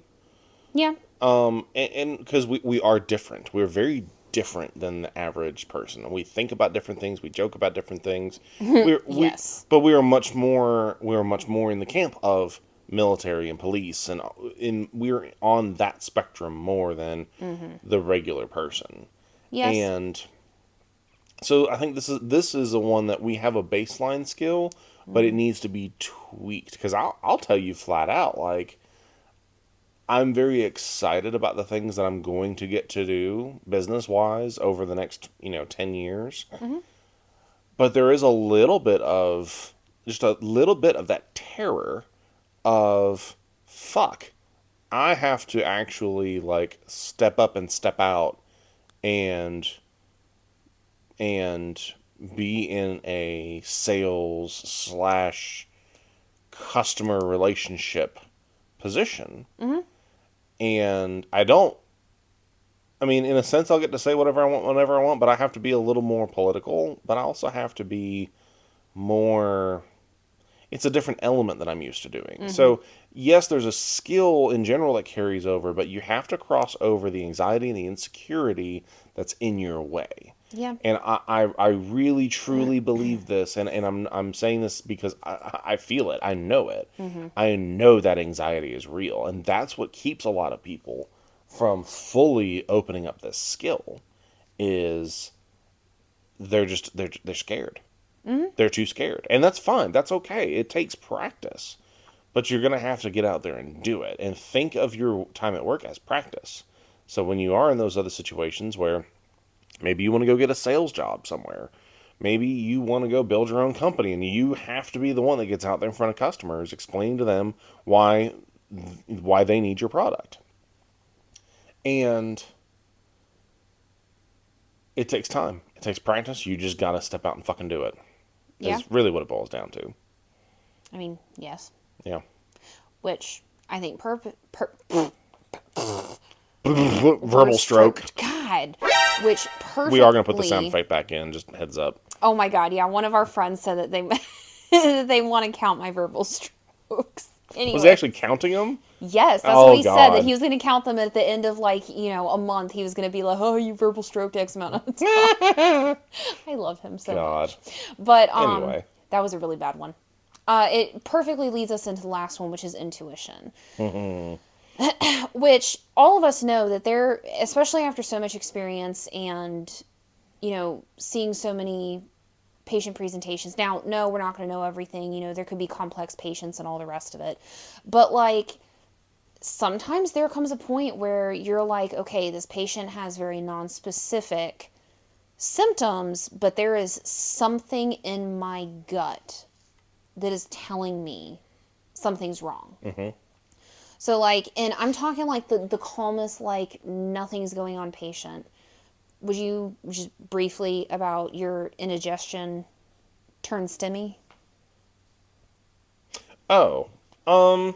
Yeah. And because we are different. We're very different than the average person. We think about different things. We joke about different things. Yes. But we are much more in the camp of military and police, and we're on that spectrum more than the regular person. Yes. And so I think this is a one that we have a baseline skill, but it needs to be tweaked. Because I'll tell you flat out, like, I'm very excited about the things that I'm going to get to do business wise over the next 10 years. But there is a little bit of just a little bit of that terror of fuck. I have to actually like step up and step out and and be in a sales slash customer relationship position. And I mean, in a sense, I'll get to say whatever I want whenever I want, but I have to be a little more political, but I also have to be more, it's a different element that I'm used to doing. So, yes, there's a skill in general that carries over, but you have to cross over the anxiety and the insecurity that's in your way. Yeah. And I really truly believe this, and I'm saying this because I feel it. I know it. I know that anxiety is real, and that's what keeps a lot of people from fully opening up this skill. Is they're scared. They're too scared, and that's fine. That's okay. It takes practice, but you're gonna have to get out there and do it, and think of your time at work as practice. So when you are in those other situations where maybe you want to go get a sales job somewhere. Maybe you want to go build your own company, and you have to be the one that gets out there in front of customers, explaining to them why they need your product. And it takes time. It takes practice. You just got to step out and fucking do it. Yeah. Is really what it boils down to. I mean, yes. Yeah. Which I think Verbal stroke. God. Which perfectly. We are going to put the sound effect back in, just heads up. Oh my God, yeah. One of our friends said that they that they want to count my verbal strokes. Anyway. Was he actually counting them? Yes, that's what he said. That he was going to count them at the end of a month. He was going to be like, "Oh, you verbal stroked X amount of times." I love him so much. But anyway, that was a really bad one. It perfectly leads us into the last one, which is intuition. Which all of us know that there, especially after so much experience and seeing so many patient presentations. Now, no, we're not going to know everything. There could be complex patients and all the rest of it. But sometimes there comes a point where you're like, okay, this patient has very non-specific symptoms, but there is something in my gut that is telling me something's wrong. So and I'm talking the calmest, nothing's going on patient. Would you just briefly about your indigestion turn STEMI? Oh, I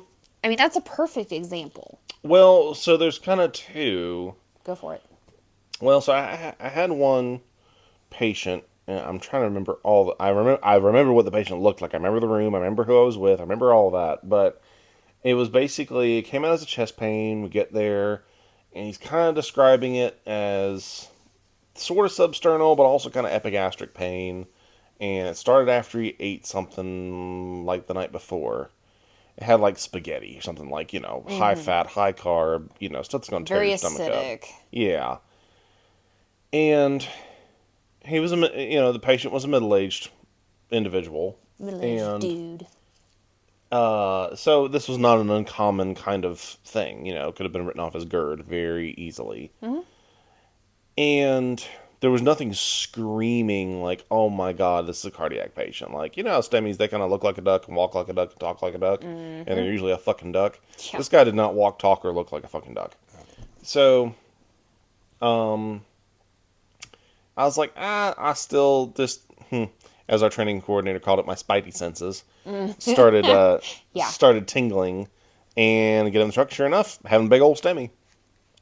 mean, that's a perfect example. well, so there's kind of two. Go for it. Well, so I had one patient, and I'm trying to remember I remember what the patient looked like. I remember the room. I remember who I was with. I remember all that. But it was basically, it came out as a chest pain. We get there, and he's kind of describing it as sort of substernal, but also kind of epigastric pain. And it started after he ate something like the night before. It had spaghetti or something high fat, high carb, stuff that's going to tear your stomach acidic. up. Yeah. And he was the patient was a middle-aged individual. Middle-aged dude. So this was not an uncommon kind of thing, it could have been written off as GERD very easily. And there was nothing screaming oh my God, this is a cardiac patient. How STEMIs, they kind of look like a duck and walk like a duck and talk like a duck, and they're usually a fucking duck. Yeah. This guy did not walk, talk, or look like a fucking duck. So, um, I was like, I still just, as our training coordinator called it, my spidey senses started Yeah. started tingling, and get in the truck. Sure enough, having a big old stemmy,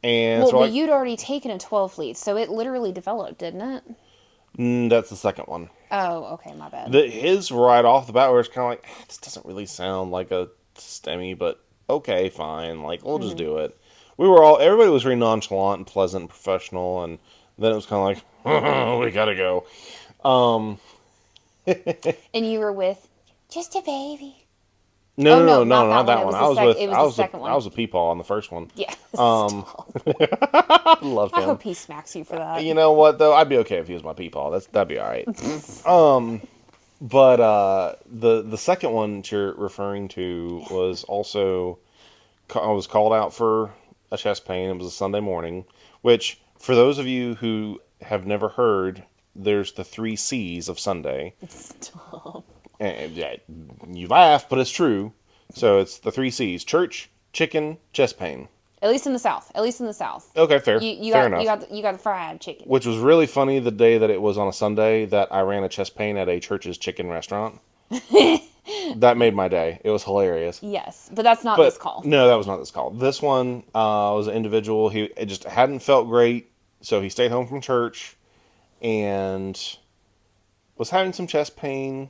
and Well, so we're but like, you'd already taken a 12 lead, so it literally developed, didn't it? that's the second one. Oh, okay, my bad. His right off the bat, where it's kind of like, this doesn't really sound like a STEMI, but okay, fine. Like, we'll just Hmm. do it. Everybody was very nonchalant and pleasant and professional, and then it was kind of like, we gotta go. Um, And you were with just a baby. no, Oh no, no, no, no, not not that one. that It one. was the sec. It was the second I one. was a peepaw on the first one. Yeah. Um, Stop. I love I him. hope he smacks you for that. You know what though? I'd be okay if he was my peepaw. That'd be all right. Um, but the second one that you're referring to was also, I was called out for a chest pain. It was a Sunday morning, which, for those of you who have never heard, there's the three C's of Sunday. Stop. And yeah, you laugh, but it's true. So it's the three C's: church, chicken, chest pain. At least in the South. At least in the South. Okay, fair. You Fair got you enough. got you got the fried chicken. Which was really funny the day that it was on a Sunday that I ran a chest pain at a church's chicken restaurant. That made my day. It was hilarious. Yes, but that's not this But call. no, that was not this call. This one was an individual. He it just hadn't felt great, so he stayed home from church and was having some chest pain,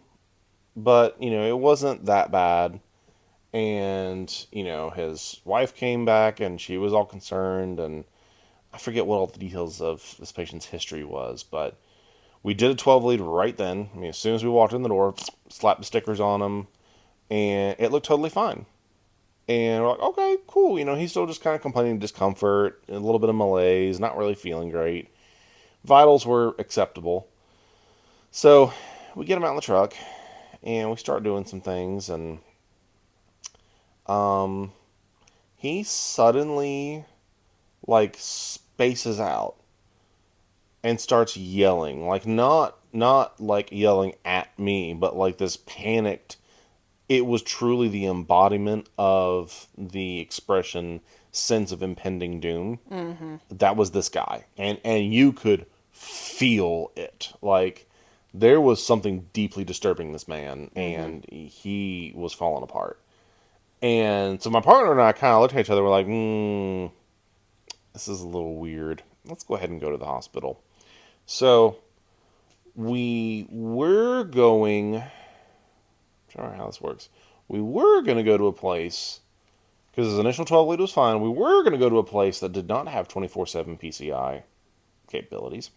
but it wasn't that bad. And his wife came back and she was all concerned, and I forget what all the details of this patient's history was, but we did a 12 lead right then. I mean, as soon as we walked in the door, slapped the stickers on him, and it looked totally fine. And we're like, okay, cool. He's still just kind of complaining of discomfort, a little bit of malaise, not really feeling great. Vitals were acceptable. So we get him out in the truck, and we start doing some things, and um, he suddenly, like, spaces out and starts yelling. Like, not like yelling at me, but like this panicked. It was truly the embodiment of the expression sense of impending doom. Mm-hmm. That was this guy, and you could feel it. Like, there was something deeply disturbing this man, Mm-hmm. and he was falling apart. And so my partner and I kind of looked at each other. We're like, this is a little weird. Let's go ahead and go to the hospital. So we were going. I'm trying to remember how this works. We were going to go to a place because his initial 12 lead was fine. We were going to go to a place that did not have 24/7 PCI capabilities.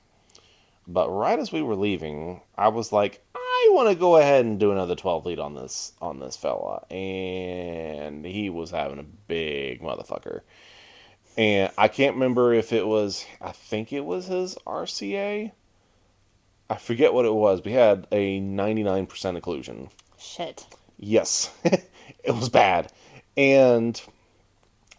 But right as we were leaving, I was like, I want to go ahead and do another 12 lead on this fella, and he was having a big motherfucker. And I can't remember if it was. I think it was his RCA. I forget what it was. We had a 99% occlusion. Shit. Yes, it was bad, and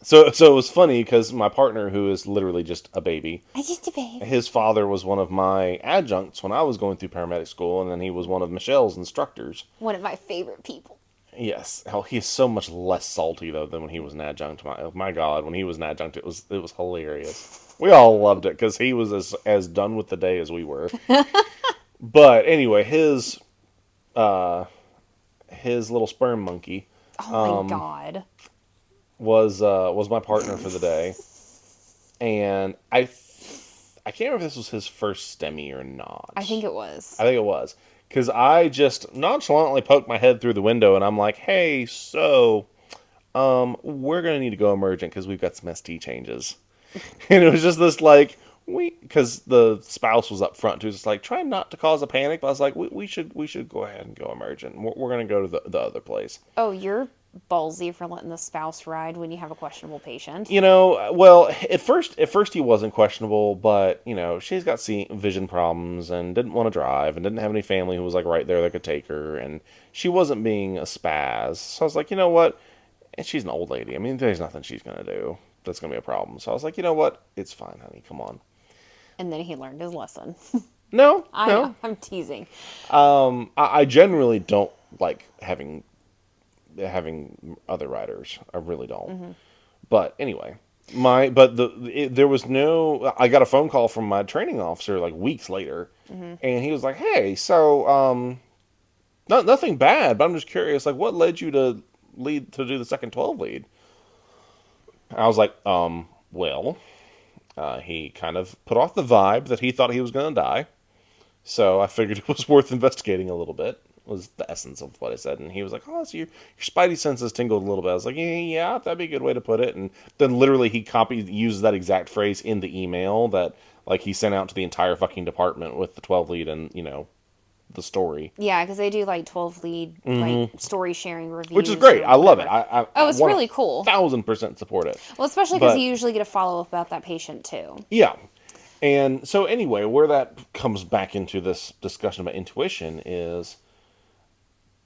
so it was funny because my partner, who is literally just a baby, I just a baby. his father was one of my adjuncts when I was going through paramedic school, and then he was one of Michelle's instructors. One of my favorite people. Yes, hell, he's so much less salty though than when he was an adjunct. My God, when he was an adjunct, it was hilarious. We all loved it because he was as done with the day as we were. But anyway, his little sperm monkey Oh my god. was my partner for the day, and I can't remember if this was his first STEMI or not. I think it was. I think it was. Because I just nonchalantly poked my head through the window and I'm like, hey, so, we're going to need to go emergent because we've got some ST changes. And it was just this, like, because the spouse was up front too, just like, trying not to cause a panic. But I was like, we should go ahead and go emergent. We're going to go to the other place. Oh, you're ballsy for letting the spouse ride when you have a questionable patient. Well, at first he wasn't questionable, but she's got vision problems and didn't want to drive and didn't have any family who was like right there that could take her, and she wasn't being a spaz. So I was like, you know what? And she's an old lady. I mean, there's nothing she's gonna do that's gonna be a problem. So I was like, you know what? It's fine, honey. Come on. And then he learned his lesson. No, I no. know. I'm teasing. I generally don't like having other riders. I really don't. Hmm. But anyway, There was no. I got a phone call from my training officer like weeks later, Mm-hmm. and he was like, "Hey, so nothing bad, but I'm just curious, like, what led you to lead to do the second 12 lead?" I was like, well, he kind of put off the vibe that he thought he was going to die. So I figured it was worth investigating a little bit, was the essence of what I said. And he was like, oh, so your spidey senses tingled a little bit. I was like, yeah, that'd be a good way to put it. And then literally he uses that exact phrase in the email that, like, he sent out to the entire fucking department with the 12 lead and, the story. Yeah, because they do like 12 lead like story sharing Which is reviews great. or I love it. whatever. I Oh, it's want really cool. 1,000% support it. Well, especially because you But, usually get a follow up about that patient too. yeah. And so anyway, where that comes back into this discussion about intuition is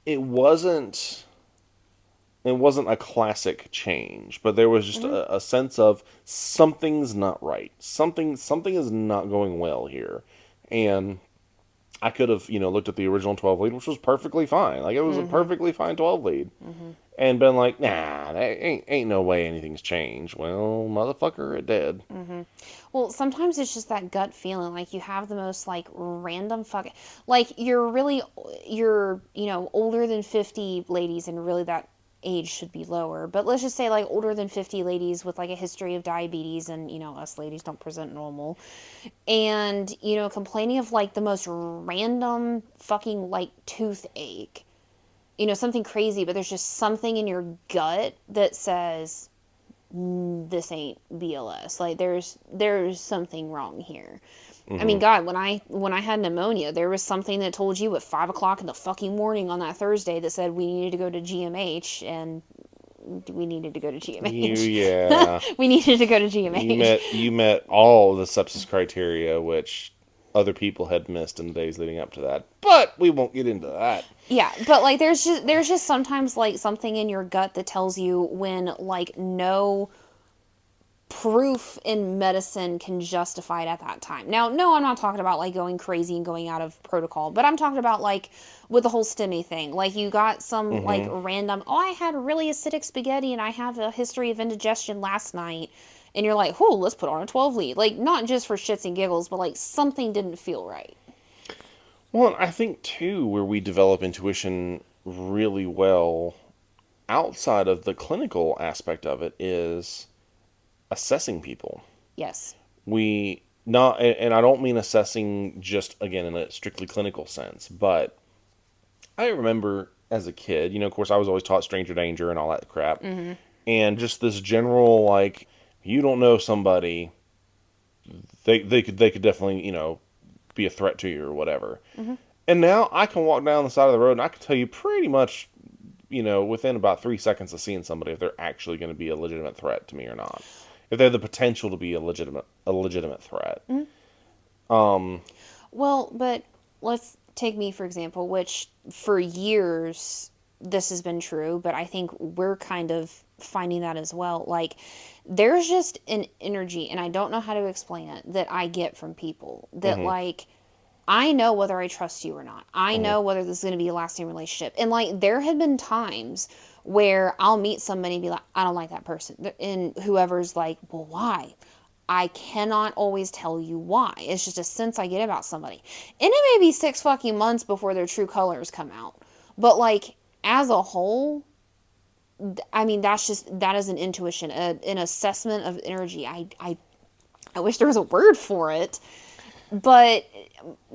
it wasn't it wasn't a classic change, but there was just Mm-hmm. a sense of something's not right. Something is not going well here. And I could have, looked at the original 12 lead, which was perfectly fine. Like, it was a Mm-hmm. perfectly fine 12 lead. Mm-hmm. And been like, nah, that ain't no way anything's changed. Well, motherfucker, it did. Mm-hmm. Well, sometimes it's just that gut feeling, like you have the most like random fucking, like you're older than 50 ladies, and really that age should be lower. But let's just say like older than 50 ladies with like a history of diabetes, and us ladies don't present normal, and complaining of like the most random fucking like toothache, something crazy, but there's just something in your gut that says this ain't BLS. Like there's something wrong here. I mean, Hmm. God, when I had pneumonia, there was something that told you at 5 o'clock in the fucking morning on that Thursday that said we needed to go to GMH, and we needed to go to GMH. Yeah. We needed to go to You GMH. met all the sepsis criteria, which other people had missed in the days leading up to that. But we won't get into that. Yeah, but like there's just sometimes like something in your gut that tells you when like no proof in medicine can justify it at that time. Now, no, I'm not talking about like going crazy and going out of protocol, but I'm talking about like with the whole STEMI thing. Like you got some like Hmm. random, oh, I had really acidic spaghetti and I have a history of indigestion last night. And you're like, oh, let's put on a 12 lead. Like, not just for shits and giggles, but like something didn't feel right. Well, I think too, where we develop intuition really well outside of the clinical aspect of it is assessing people. Yes. We not, and I don't mean assessing just again in a strictly clinical sense, but I remember as a kid, of course, I was always taught stranger danger and all that crap, Mm-hmm. and just this general like, you don't know somebody, they could definitely be a threat to you or whatever. Mm-hmm. And now I can walk down the side of the road and I can tell you pretty much, within about 3 seconds of seeing somebody if they're actually going to be a legitimate threat to me or not. If they have the potential to be a legitimate threat. Mm-hmm. Um, Well, but let's take me for example, which for years this has been true, but I think we're kind of finding that as well. Like, there's just an energy, and I don't know how to explain it, that I get from people that, hmm like, I know whether I trust you or not. I hmm know whether this is going to be a lasting relationship. And, like, there have been times where I'll meet somebody and be like, I don't like that person. And whoever's like, well, why? I cannot always tell you why. It's just a sense I get about somebody. And it may be 6 fucking months before their true colors come out. But like as a whole, I mean that is an intuition, an assessment of energy. I wish there was a word for it, but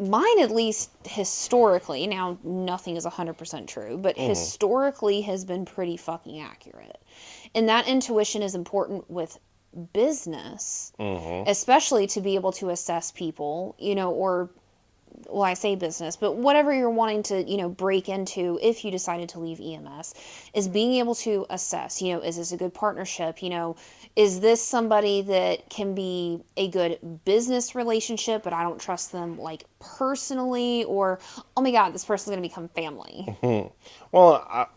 mine at least historically, now nothing is 100% true, but hmm historically has been pretty fucking accurate. And that intuition is important with business, hmm especially to be able to assess people, or, well, I say business, but whatever you're wanting to, break into if you decided to leave EMS, is being able to assess, is this a good partnership? Is this somebody that can be a good business relationship, but I don't trust them like personally, or, oh my God, this person's going to become family. Well,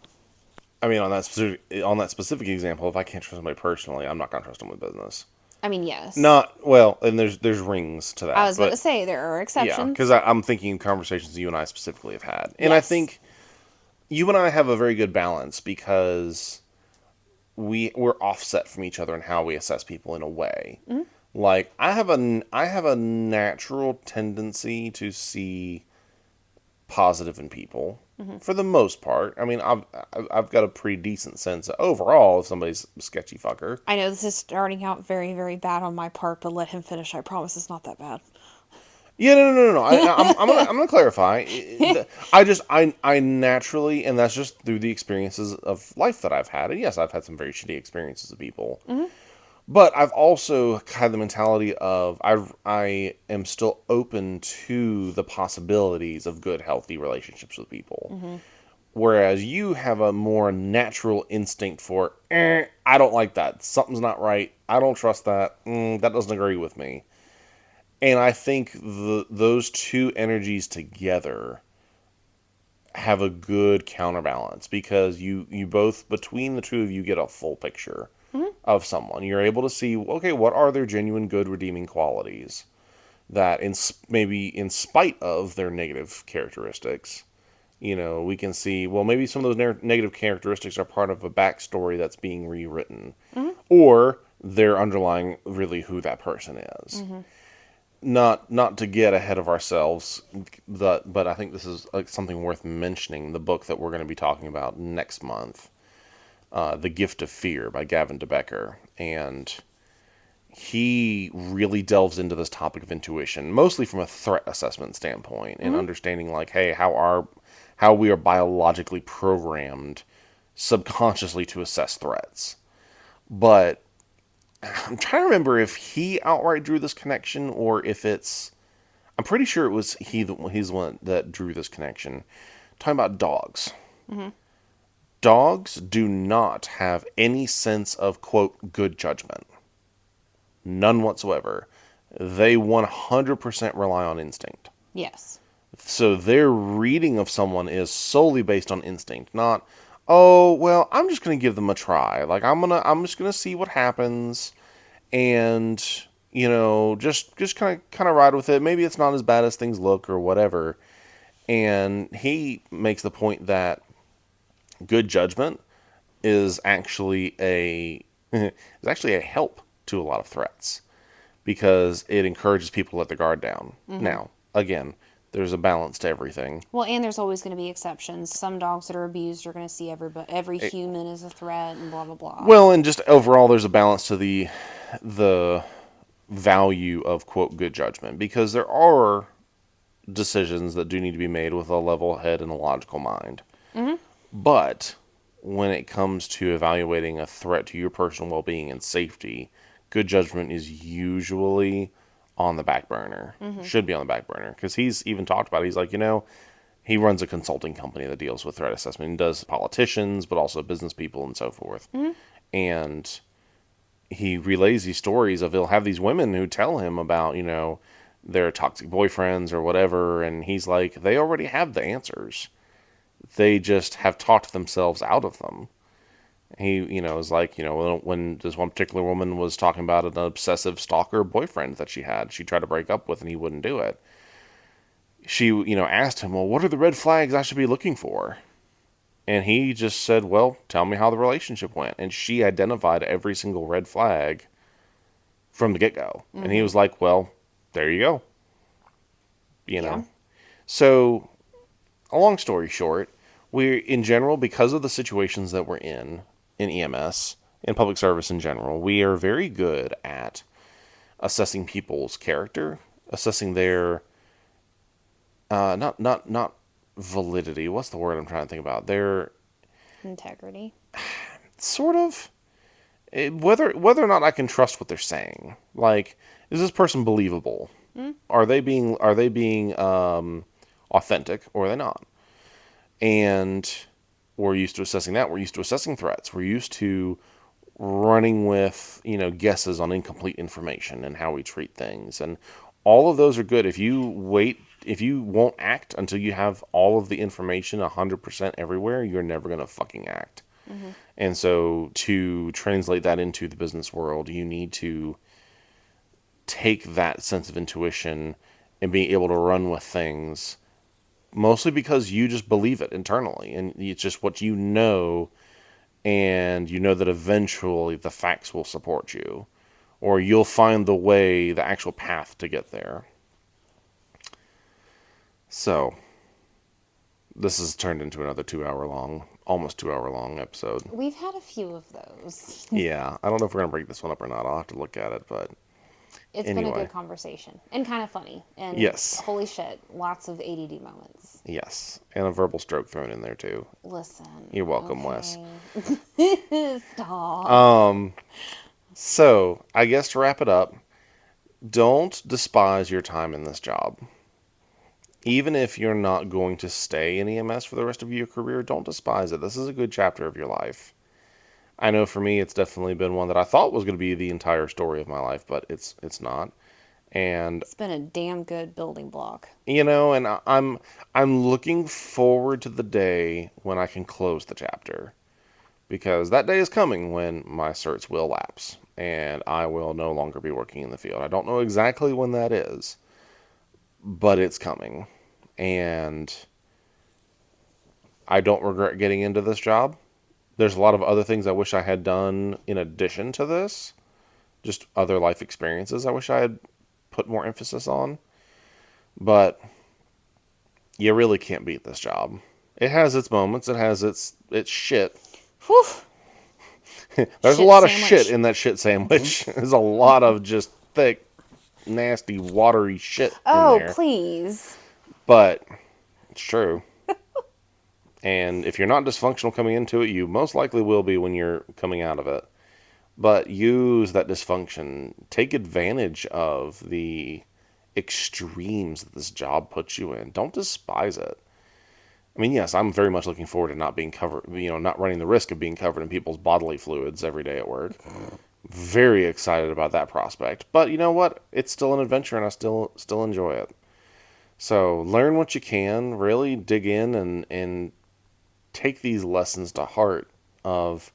I mean, on that specific example, if I can't trust somebody personally, I'm not gonna trust them with business. I mean, yes. Not well, and there's rings to I that, was about to but say there are yeah, exceptions. because I'm thinking conversations you and I specifically have had, and I Yes. think you and I have a very good balance because we're offset from each other in how we assess people in a way. Like I have a natural tendency to see positive in people for the most part. I mean, I've got a pretty decent sense overall if somebody's a sketchy fucker. I know this is starting out very, very bad on my part, but let him finish. I promise it's not that bad. Yeah, no. I'm gonna clarify. I naturally, and that's just through the experiences of life that I've had. And yes, I've had some very shitty experiences with people. But I've also had the mentality of I am still open to the possibilities of good, healthy relationships with people. Whereas you have a more natural instinct for, I don't like that. Something's not right. I don't trust that. That doesn't agree with me. And I think those two energies together have a good counterbalance because you both, between the two of you, get a full picture of someone. You're able to see, okay, what are their genuine good redeeming qualities that maybe in spite of their negative characteristics, we can see, well, maybe some of those negative characteristics are part of a backstory that's being rewritten, or they're underlying really who that person is. Not to get ahead of ourselves, but I think this is something worth mentioning. The book that we're going to be talking about next month, The Gift of Fear by Gavin DeBecker, and he really delves into this topic of intuition, mostly from a threat assessment standpoint, and understanding like, hey, how we are biologically programmed subconsciously to assess threats. But I'm trying to remember if he outright drew this connection or if it's. I'm pretty sure it was he's the one that drew this connection. Talking about dogs. Dogs do not have any sense of, quote, good judgment. None whatsoever. They 100% rely on instinct. Yes. So their reading of someone is solely based on instinct, not, oh, well, I'm just going to give them a try. Like I'm just going to see what happens and just kind of ride with it. Maybe it's not as bad as things look or whatever. And he makes the point that good judgment is actually a help to a lot of threats because it encourages people to let their guard down. Now, again, there's a balance to everything. Well, and there's always going to be exceptions. Some dogs that are abused are going to see every human as a threat and blah, blah, blah. Well, and just overall, there's a balance to the value of, quote, good judgment because there are decisions that do need to be made with a level head and a logical mind. But when it comes to evaluating a threat to your personal well-being and safety, good judgment is usually on the back burner. Should be on the back burner because he's even talked about it. He's like, he runs a consulting company that deals with threat assessment and does politicians, but also business people and so forth. And he relays these stories of he'll have these women who tell him about, their toxic boyfriends or whatever. And he's like, they already have the answers. They just have talked themselves out of them. He, is like, when this one particular woman was talking about an obsessive stalker boyfriend that she had, she tried to break up with and he wouldn't do it. She, asked him, well, what are the red flags I should be looking for? And he just said, well, tell me how the relationship went. And she identified every single red flag from the get-go. And he was like, well, there you go. Yeah. So, a long story short, we, in general, because of the situations that we're in EMS, in public service in general, we are very good at assessing people's character, assessing their, not validity. What's the word I'm trying to think about? Their Integrity. sort of whether or not I can trust what they're saying. Like, is this person believable? Are they being authentic or are they not? And we're used to assessing that. We're used to assessing threats. We're used to running with, guesses on incomplete information and how we treat things. And all of those are good. If you won't act until you have all of the information 100% everywhere, you're never going to fucking act. And so to translate that into the business world, you need to take that sense of intuition and be able to run with things mostly because you just believe it internally and it's just what you know and you know that eventually the facts will support you, or you'll find the way, the actual path to get there. So, this has turned into another almost 2 hour long episode. We've had a few of those. Yeah, I don't know if we're going to break this one up or not. I'll have to look at it, but It's anyway. been a good conversation and kind of funny. And yes, holy shit, lots of ADD moments. yes, and a verbal stroke thrown in there too. Listen. You're welcome, Wes. Stop. So, I guess to wrap it up, don't despise your time in this job. Even if you're not going to stay in EMS for the rest of your career, don't despise it. This is a good chapter of your life. I know for me, it's definitely been one that I thought was going to be the entire story of my life, but it's not. And it's been a damn good building block. And I'm looking forward to the day when I can close the chapter, because that day is coming when my certs will lapse and I will no longer be working in the field. I don't know exactly when that is, but it's coming. And I don't regret getting into this job. There's a lot of other things I wish I had done in addition to this. Just other life experiences I wish I had put more emphasis on. But you really can't beat this job. It has its moments. It has its shit. Whew. There's shit a lot sandwich. of shit in that shit sandwich. There's a lot of just thick, nasty, watery shit in there. Oh, please. But it's true. And if you're not dysfunctional coming into it, you most likely will be when you're coming out of it. But use that dysfunction. Take advantage of the extremes that this job puts you in. Don't despise it. I mean, yes, I'm very much looking forward to not being covered, not running the risk of being covered in people's bodily fluids every day at work. Very excited about that prospect. But you know what? It's still an adventure, and I still enjoy it. So learn what you can. Really dig in and take these lessons to heart of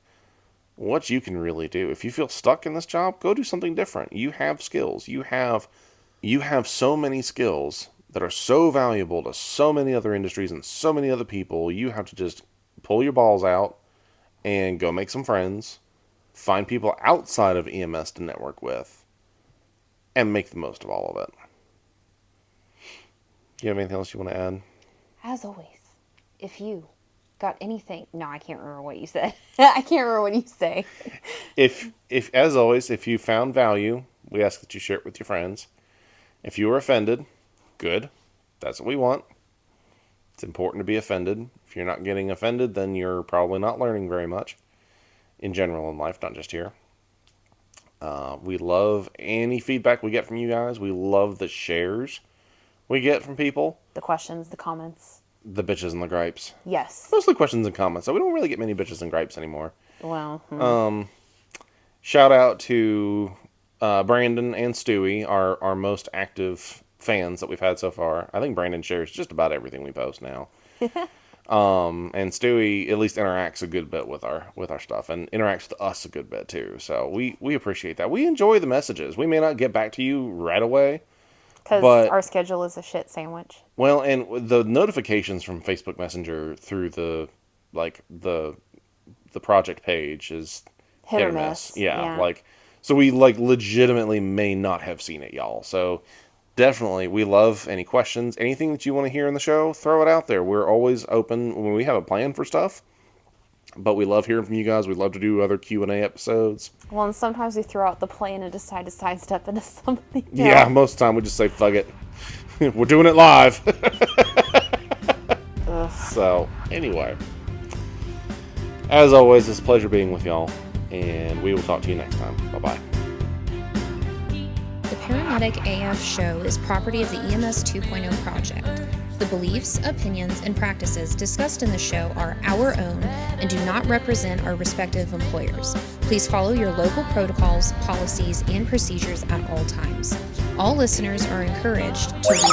what you can really do. If you feel stuck in this job, go do something different. You have skills. You have so many skills that are so valuable to so many other industries and so many other people. You have to just pull your balls out and go make some friends, find people outside of EMS to network with, and make the most of all of it. Do you have anything else you want to add? As always, if you got anything... No, I can't remember what you said. I can't remember what you say. As always, if you found value, we ask that you share it with your friends. If you were offended, good. That's what we want. It's important to be offended. If you're not getting offended, then you're probably not learning very much. In general in life, not just here. We love any feedback we get from you guys. We love the shares we get from people. The questions, the comments. The bitches and the gripes. Yes. Mostly questions and comments. So we don't really get many bitches and gripes anymore. Well. Shout out to Brandon and Stewie, our most active fans that we've had so far. I think Brandon shares just about everything we post now. And Stewie at least interacts a good bit with our stuff and interacts with us a good bit too. So we appreciate that. We enjoy the messages. We may not get back to you right away. Because our schedule is a shit sandwich. Well, and the notifications from Facebook Messenger through the project page is hit or miss. Yeah. So we legitimately may not have seen it, y'all. So definitely, we love any questions, anything that you want to hear in the show, throw it out there. We're always open when we have a plan for stuff. But we love hearing from you guys. We love to do other Q&A episodes. Well, and sometimes we throw out the plan and decide to sidestep into something else. Yeah, most of the time we just say, fuck it. We're doing it live. So, anyway. As always, it's a pleasure being with y'all. And we will talk to you next time. Bye-bye. The Paramedic AF show is property of the EMS 2.0 project. The beliefs, opinions, and practices discussed in the show are our own and do not represent our respective employers. Please follow your local protocols, policies, and procedures at all times. All listeners are encouraged to research